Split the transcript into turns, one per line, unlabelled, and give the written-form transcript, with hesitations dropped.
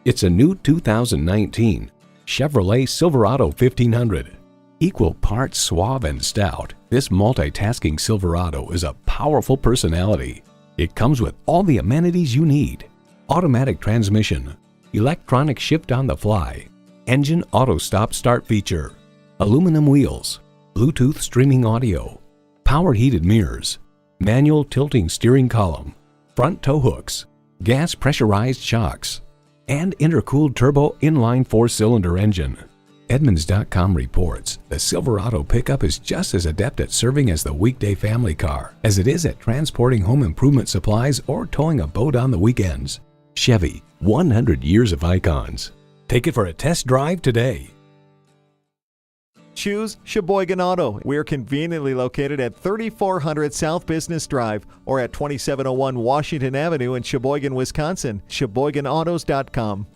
It's a new 2019 Chevrolet Silverado 1500. Equal parts suave and stout, this multitasking Silverado is a powerful personality. It comes with all the amenities you need: automatic transmission, electronic shift on the fly, engine auto stop start feature, aluminum wheels, Bluetooth streaming audio, power heated mirrors, manual tilting steering column, front tow hooks, gas pressurized shocks, and intercooled turbo inline 4-cylinder engine. Edmunds.com reports the Silverado pickup is just as adept at serving as the weekday family car as it is at transporting home improvement supplies or towing a boat on the weekends. Chevy, 100 years of icons. Take it for a test drive today.
Choose Sheboygan Auto. We're conveniently located at 3400 South Business Drive or at 2701 Washington Avenue in Sheboygan, Wisconsin. SheboyganAutos.com.